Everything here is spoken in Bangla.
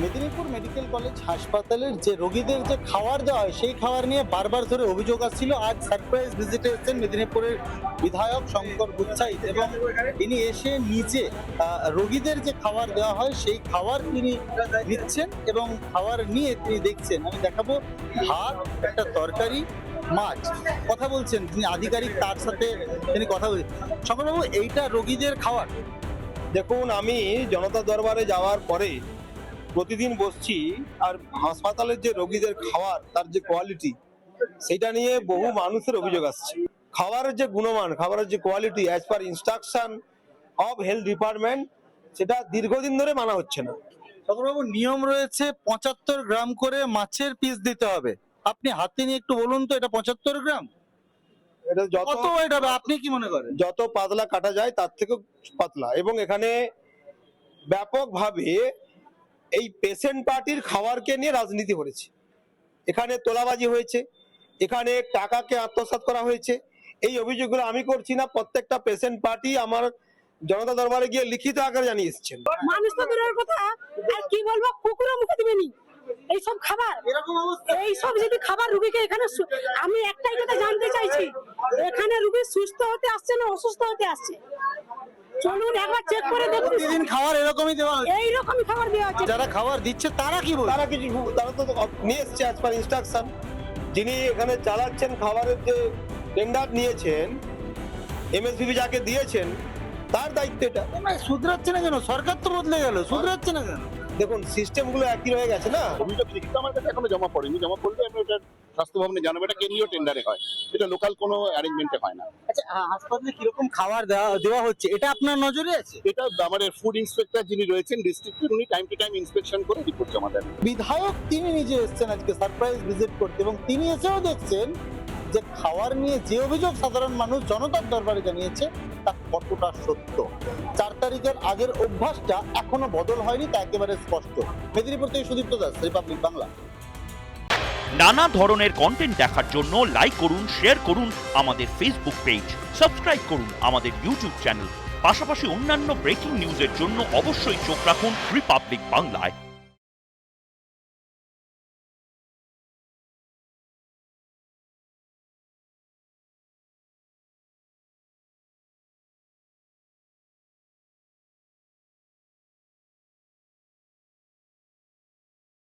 মেদিনীপুর মেডিকেল কলেজ হাসপাতালের যে রোগীদের যে খাবার দেওয়া হয় সেই খাবার নিয়ে বারবার ধরে অভিযোগ আসছিল। আজ সারপ্রাইজ ভিজিটে এসেছেন মেদিনীপুরের বিধায়ক শঙ্কর গুচ্ছাইত এবং তিনি এসে নিজে রোগীদের যে খাবার দেওয়া হয় সেই খাবার তিনি নিচ্ছেন এবং খাবার নিয়ে তিনি দেখছেন। আমি দেখাবো ভাত, একটা তরকারি, মাছ। কথা বলছেন তিনি আধিকারিক, তার সাথে তিনি কথা বলছেন। শঙ্করবাবু, এইটা রোগীদের খাবার? দেখুন, আমি জনতা দরবারে যাওয়ার পরে প্রতিদিন বসছি, আর হাসপাতালের যে রোগীদের খাবার তার যে কোয়ালিটি সেটা নিয়ে বহু মানুষের অভিযোগ আসছে। খাবারের যে গুণমান, খাবারের যে quality as per instruction of health department, সেটা দীর্ঘদিন ধরে মানা হচ্ছে না। শঙ্করবাবু, নিয়ম রয়েছে 75 গ্রাম করে মাছের পিস দিতে হবে। আপনি হাতে নিয়ে একটু বলুন তো, এটা 75 গ্রাম? এটা কত ওয়েট হবে আপনি কি মনে করেন? যত পাতলা কাটা যায় তার থেকে পাতলা, এবং এখানে ব্যাপকভাবে এই পেশেন্ট পার্টির খাবারকে নিয়ে রাজনীতি করেছে। এখানে তোলাবাজি হয়েছে, এখানে টাকাকে আত্মসাৎ করা হয়েছে। এই অভিযোগগুলো আমি করছি না, প্রত্যেকটা পেশেন্ট পার্টি আমার জনতা দরবারে গিয়ে লিখিত আকারে জানিয়ে এসেছেন। মানুষ তো দূরের কথা, আর কি বলবো, কুকুরও মুখে দিবেনি এইসব খাবার। এইসব যদি খাবার রুগীকে এখানে আমি একটাই কথা জানতে চাইছি, এখানে রুগী সুস্থ হতে আসছে না অসুস্থ হতে আসছে? চলুন একবার চেক করে দেখুন। প্রতিদিন খাবার এরকমই দেওয়া হয়? এইরকমই খাবার দেওয়া হচ্ছে। যারা খাবার দিচ্ছে তারা কি বলছে? তারা তো নিয়ে এসছে অ্যাজ পার ইনস্ট্রাকশন। যিনি এখানে চালাচ্ছেন, খাবারের যে টেন্ডার নিয়েছেন, এমএসভিবি যাকে দিয়েছেন, তার দায়িত্ব এটা। শুধরাচ্ছে না কেন? সরকার তো বদলে গেল, শুধরাচ্ছে না কেন? দেখুন, সিস্টেম গুলো একই রয়ে গেছে না। অভিযোগ লিখিত আমার কাছে এখনো জমা পড়েনি, জমা পড়লে আমি ওটা স্বাস্থ্য ভবনে জানাবো। এটা কেন্দ্রীয় টেন্ডারে হয়, এটা লোকাল কোনো অ্যারেঞ্জমেন্টে হয় না। আচ্ছা, হাসপাতালে কিরকম খাবার দেওয়া হচ্ছে এটা আপনার নজরে আছে? এটা আমাদের ফুড ইন্সপেক্টর যিনি রয়েছেন ডিস্ট্রিক্টের, উনি টাইম টু টাইম ইন্সপেকশন করে রিপোর্ট জমা দেন। বিধায়ক তিনি নিজে এসেছেন আজকে সারপ্রাইজ ভিজিট করতে এবং তিনি এসেও দেখছেন যে খাবার নিয়ে যে অভিযোগ সাধারণ মানুষ জনতার দরবারে জানিয়েছে তা কতটা সত্য। 4 তারিখের আগের অভ্যাসটা এখনো বদল হয়নি, তা একেবারে স্পষ্ট। মেদিনীপুর থেকে সুদীপ্ত দাস, রিপাবলিক বাংলা। নানা ধরনের কন্টেন্ট দেখার জন্য লাইক করুন, শেয়ার করুন আমাদের ফেসবুক পেজ, সাবস্ক্রাইব করুন আমাদের ইউটিউব চ্যানেল। পাশাপাশি অন্যান্য ব্রেকিং নিউজের জন্য অবশ্যই চোখ রাখুন রিপাবলিক বাংলায়।